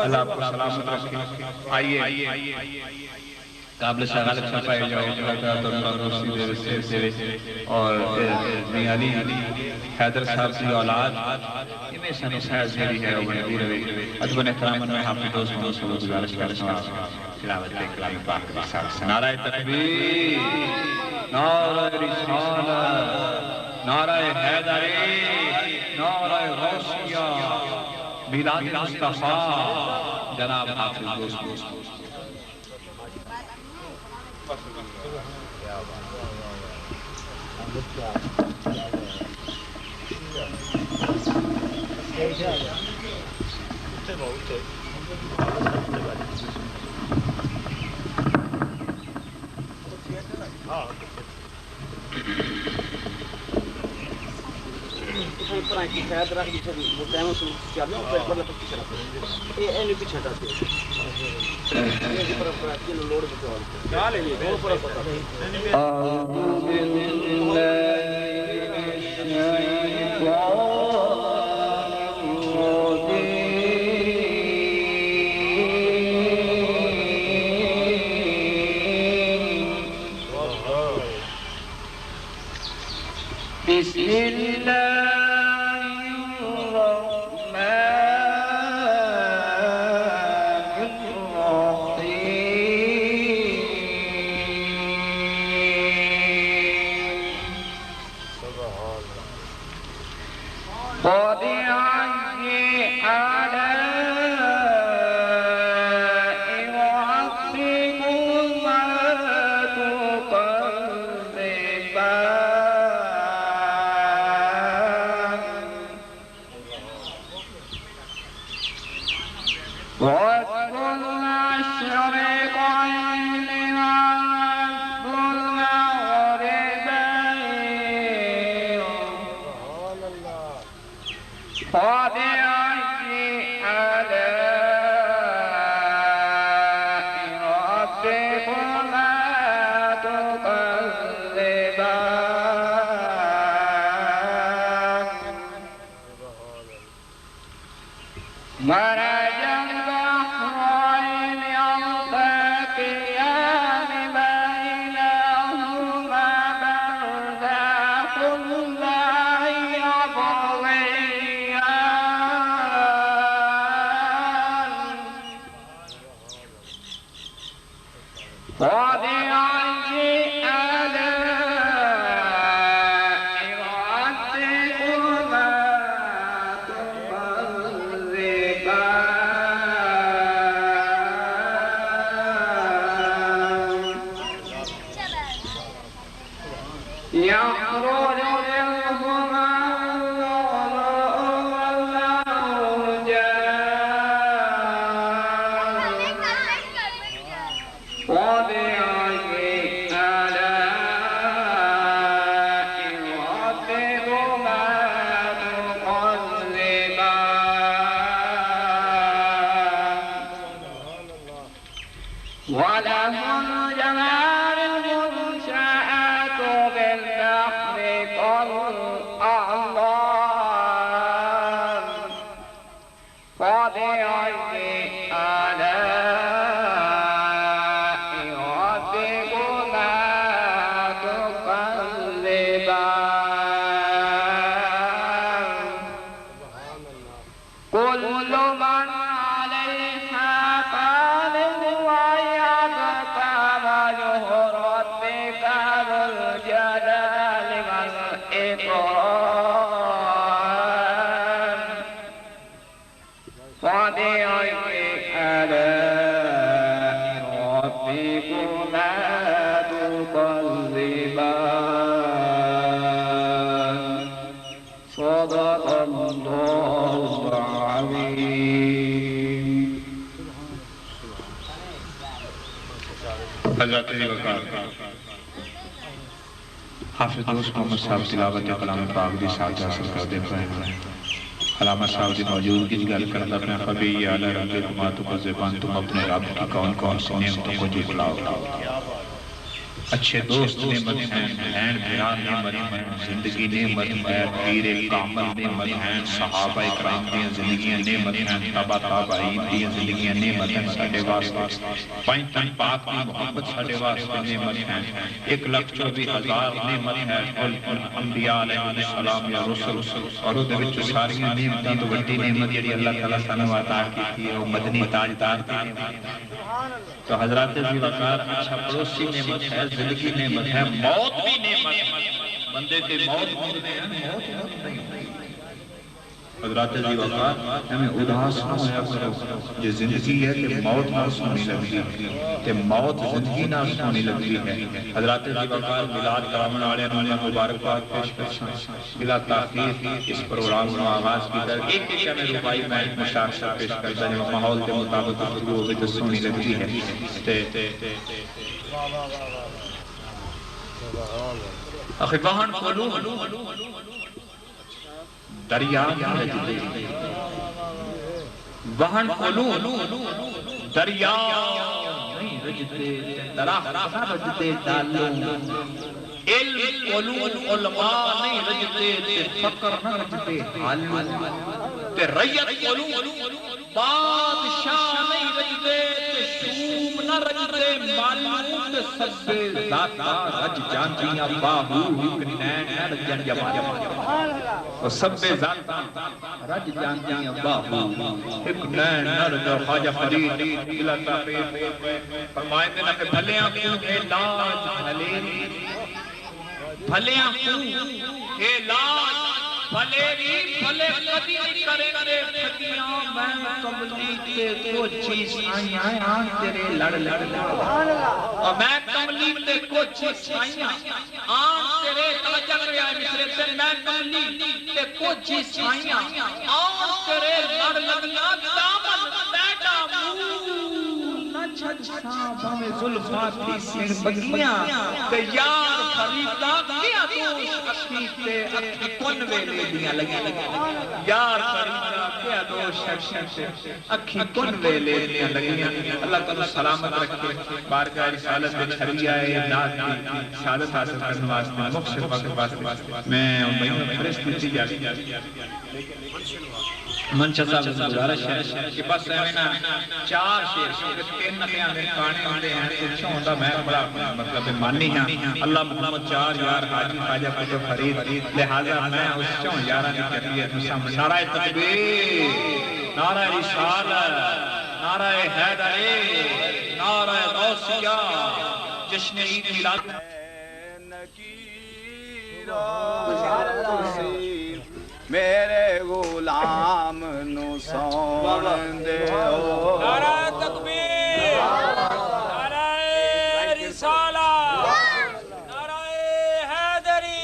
اللہ آپ کو سلامت رکھے. آئیے قابل شغالت چھپائے جاؤ اور میاں علی حیدر صاحب کی اولاد ہمیشہ نصیحت زیری ہے اور نبی روی ادب احترام میں حافظ دوست مصر گزارش کرتا ہوں تلاوت کلام پاک کے ساتھ. نعرہ تکبیر، نعرہ رسالت، نعرہ حیدری، نعرہ غوثیہ، میلاد مصطفیٰ جناب حافظ دوست. بسم اللہ الرحمن الرحیم. قد عجی حافظ دوست محمد صاحب تلاوت کلام پاک دی ساتھ حاصل کر دے پائے ہیں. علامہ صاحب دی موجود کی گل کرتا اپنے خبی اعلی رب حکمات و زبان تم اپنے رب کی کون کون سی نعمتوں کو جھٹلاؤ. اچھے دوست نعمت ہیں، بہن بھرا نعمت ہیں، زندگی نعمت ہے، پیر کامل نعمت ہیں، صحابہ اکرام دی زندگیاں نعمت ہیں، تبا تابعین دی زندگیاں نعمت ہیں ساڑھے واسطے، پینتن پاک کی محبت ساڑھے واسطے نعمت ہیں، 1,24,000 نعمت ہیں، انبیاء علیہ السلام یا رسل، اور وہ دے وچ ساریاں نعمتاں تو وڈی نعمت جڑی اللہ تعالیٰ سانو عطا کی ہے وہ مدنی تاجدار دی نعمت۔ تو حضرات ذی وقار اچھا پڑوسی نعمت ہے، زندگی نعمت ہے، موت بھی نعمت ہے، بندے کے موت ہوتے ہیں، موت نہیں۔ حضرات ذی وقار ہمیں اداس نہ ہویا کرو، یہ زندگی ہے کہ موت نہ سونی لگی ہے، کہ موت زندگی نہ سونی لگی ہے۔ حضرات ذی وقار ملاد کرامن والے انہوں مبارکباد پیش کرشاں، بلا تاخیر اس پروگرام کو آغاز کی در ایک ہمیں روپائی میں مشاہدہ پیش کرتا ہے، ماحول کے مطابق گفتگو ہوگی تو سونی لگتی ہے۔ اخی وہن کھولو دریا رجدے، وہن کھولو دریا نہیں رجدے، درخت نہ رجدے ڈالو، علم کھولو علماء نہیں رجدے، فقر نہ رجدے حالو، تے ریت کھولو بادشاہ نہیں رجدے، شوم نہ رجدے معلوم، تے سب ذاتا رج جانتیاں باہو کنین نہ رجن جمال، سب ذاتا رج جانتیاں باہو ایک نین نہ رجن خواجہ فرید اللہ تعالی فرمائیں دینا کہ بھلیاں کیوں علاج بھلیاں کیوں علاج بھلے بھی بھلے قدی کریں گے فتیاں میں کملی تے کو چیز آئیاں آن تیرے لڑ لڑ اور میں کملی تے کو چیز آئیاں آن تیرے توجہ کرے آئے مصرے سے میں کملی تے کو چیز آئیاں آن تیرے لڑ لڑنا دامن بیٹا نہ چھج صاحب ہمیں ظلفاتی سن بگیاں تے یار فریدہ کیا دوش اکھی تے اکھی کنوے لے دیا لگی یار فریدہ کیا دوش اکھی کنوے لے دیا لگی اللہ تعالیٰ سلامت رکھے بارگاہ رسالت دے چھریہ امداد کی شہادت حاصل کرنے واسطے مخشف وقت واسطے میں ان بھائیوں میں فرستی تھی جاتی منشا صاحب سے گزارش ہے کہ بس اینا 4 شیر کیونکہ 3 نقیاں میں کانے ہوندے ہیں تو اچھا ہوندہ میں بڑا مطلب مانی ہیں اللہ محمد 4 یار حاجی خواجہ قطب فرید لہذا میں اس چون یارہ کی کہتیت مسلم نعرہ تکبیر نعرہ رسالت نعرہ حیدری نعرہ غوثیہ جشن عید میلاد میرے غلام نو سون دے ہو نعرہ تکبیر نعرہ رسالت نعرہ حیدری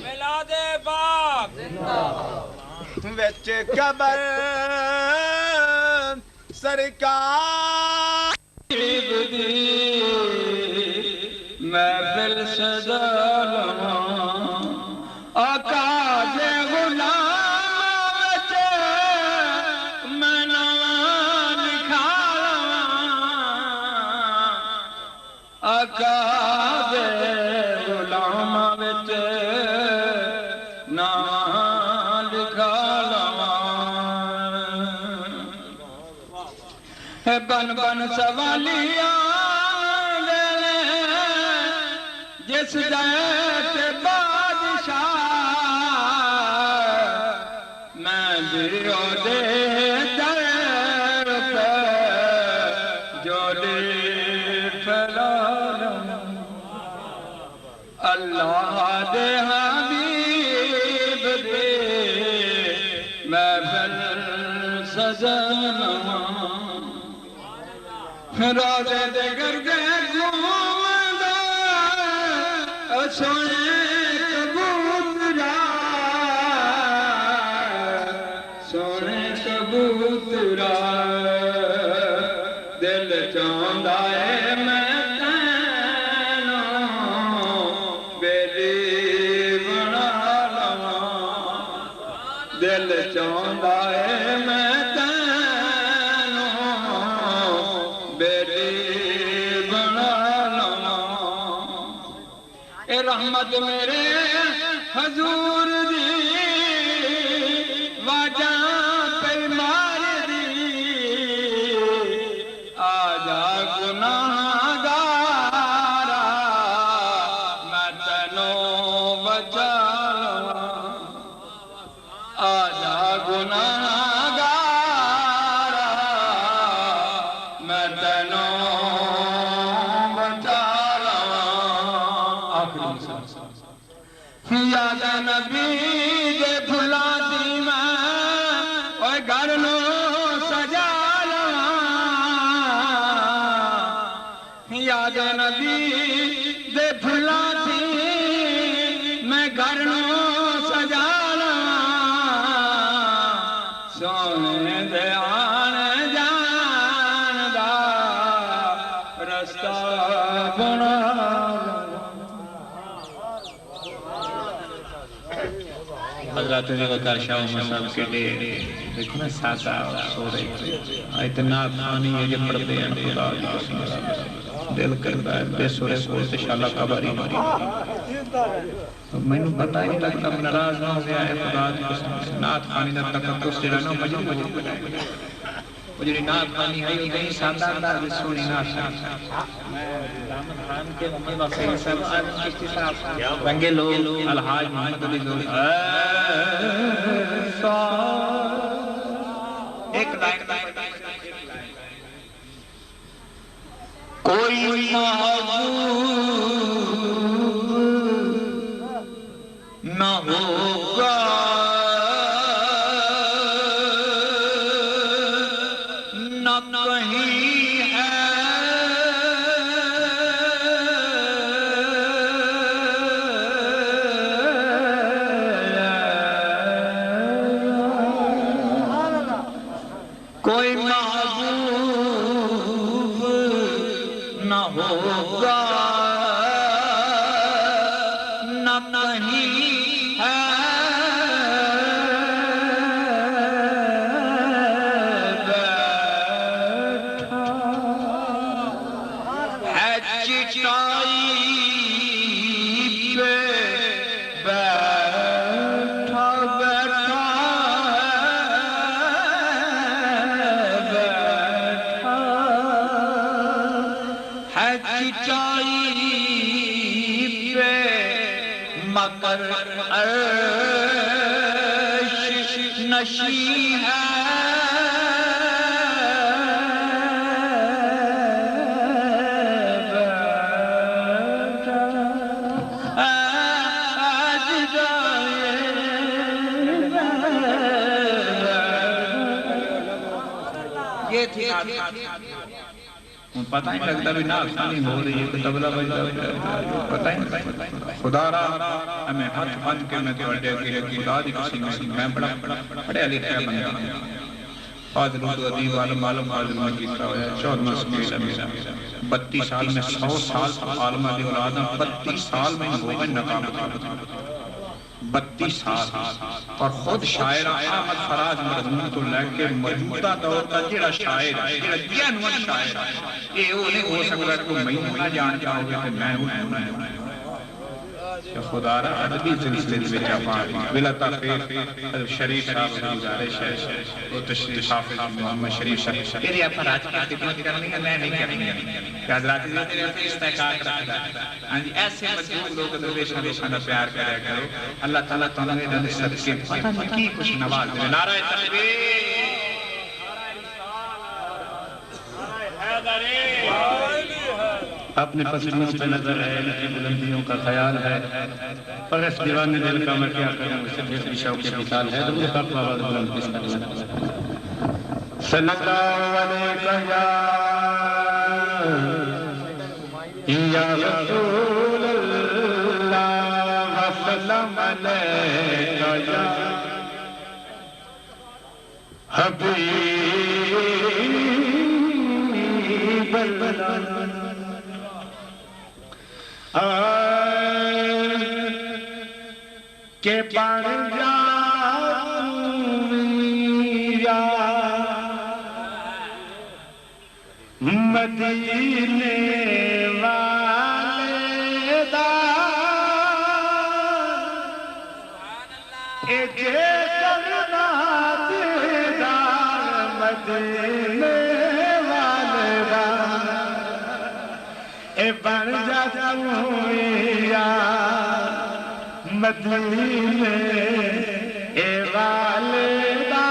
میلاد پاک وچ قبر سرکار محفل سجا لواں آقا دے غلام وچ میں نام لکھا لواں آقا دے غلام وچ نام لکھا لواں بن بن سوالیاں جس جیت بادشاہ میں دیو دے در پہ جو دے پھیلالوں اللہ دے حبیب دے میں پھر سجنواں روزے دے گردے سونے کبوترا سونے کبوترا دل چاہندا ہے میں تینوں بیلی بنا لواں دل چاہندا ہے میں تینوں بیلی بنا لواں رحمت میرے حضور دی واجہ پہ مار دی آجا گناہ گارا میں تینوں بچا آجا گناہ گارا میں تینوں بچا یاد نبی دے بھلا دی میں اوے گھر نو سجا لواں یاد نبی دے بھلا دی میں گھر نو سجا لواں سونے دے آن جان دا رستہ بنا حضرات وقار شاہ عمر صاحب کے لئے دیکھو نا ساتھا سو رہے تھے اتنا خانی ہے یہ پڑھتے ہیں خدا کی قسم دل کرتا ہے بے سورے سورتے شاءاللہ قباری میں نے پتہ ہی لگتا ناراض نہ ہو گیا ہے خدا کی قسم نات خانی دا تقدس سے رہنا مجھے بنائے مجھے نات خانی ہے ہی نہیں ساتھا اندار سونی نات خانی دامت خان کے محمد وقتی صاحب آدم کشتی صاحب رنگے لوگ الحاج محمد علی زور ایک لائن کوئی محبوب نہ ہوگا نہ کہیں ہے کوئی محبوب نہ ہوگا نہ کہیں ہے بیٹھا ہے چٹائی پہ بیٹھا بیٹھا چائی پہ مگر عرش نشی ہے یہ تھی پتہ ہی لگتا بھی ناک خانی ہو رہی ہے تبلہ بجتا پتہ ہی خدا را ہمیں ہاتھ بند کے میں توڑے کہ خدا دی کسی میں بڑا بڑے علی خیہ بندہ فاضل ادیب عالم عالم فاضل میں کیتا ہویا 14 سمیل امیر 32 سال میں 100 سال عالم علی اولادہ 32 سال میں ہو گئے نقاب 32 سال اور خود شاعر احمد فراز مرحوم تو لے کے موجودہ دور کا جڑا شاعر ہے جڑا جنون شاعر ہے یہ وہ نہیں ہو سکتا کہ میں نہ جان جاؤ گے کہ میں ہوں کہ خدا را عدبی سلسلے میں جاپا بلا تاخیر شریف صاحب گزارش ہے وہ تشریف حافظ محمد شریف صاحب میری آپ پر آج کی خدمت کرنی ہے میں نہیں کرنی ہے کہ حضرات استحقاق رکھتا ہے ایسے مجبور لوگ درویشہ لوشانہ پیار کرے کرو اللہ تعالیٰ تمہیں دل سب کے پتہ نہیں کی کچھ نواز دے نعرہ تکبیر اپنے پسندوں پہ نظر ہے ان کی بلندیوں کا خیال ہے پر اس دیوانے دل کا میں کیا کروں اسے دیکھ بھی شوق کے مثال ہے تو پاک آواز بلند بسم اللہ صلی اللہ علیہ یا رسول اللہ وسلم علیہ یا حبیب اللہ کہ بڑھ جاؤں مدینے والے دا جے کرنا دیدار مدینے والے دا اے بن جا یار مدینے اے والے دا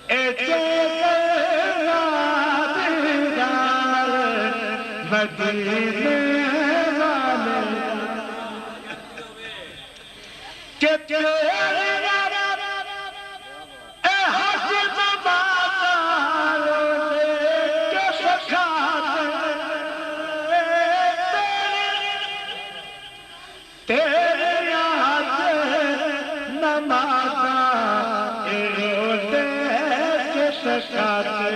اے جے کرنا دیدار مدینے کہ اے حج مبادار کے سکھاتے تیرے یاد نمازاں اے روتے کے سکھاتے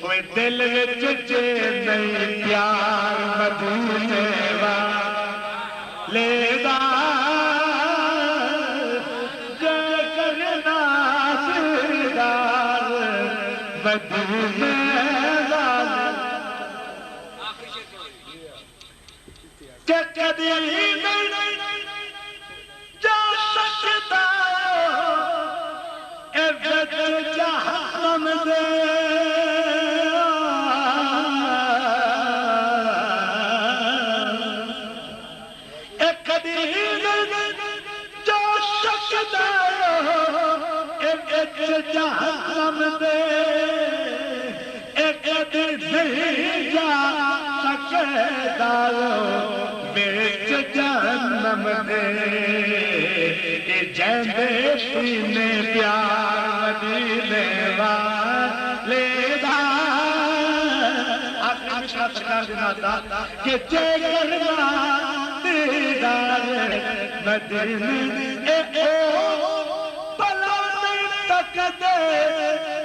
اوے دل وچ جے نہیں پیار مدینے والے دا کہ کدی جا سکتا اے وچ جہنم دے اے کدی جا سکتا اے وچ جہنم دے نہیں جا سکتا بچ جہنم دے جیندے سینے پیار مدینے والے دا آخری شخص کا دناتا کہ جے کرنا دیدار مدینے اے پلا نہیں تک دے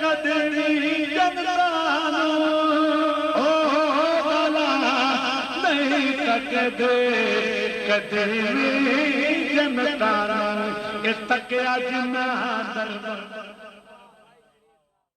قدری جنتانو کدے قدری جنتانو اس تک اج نہ دربار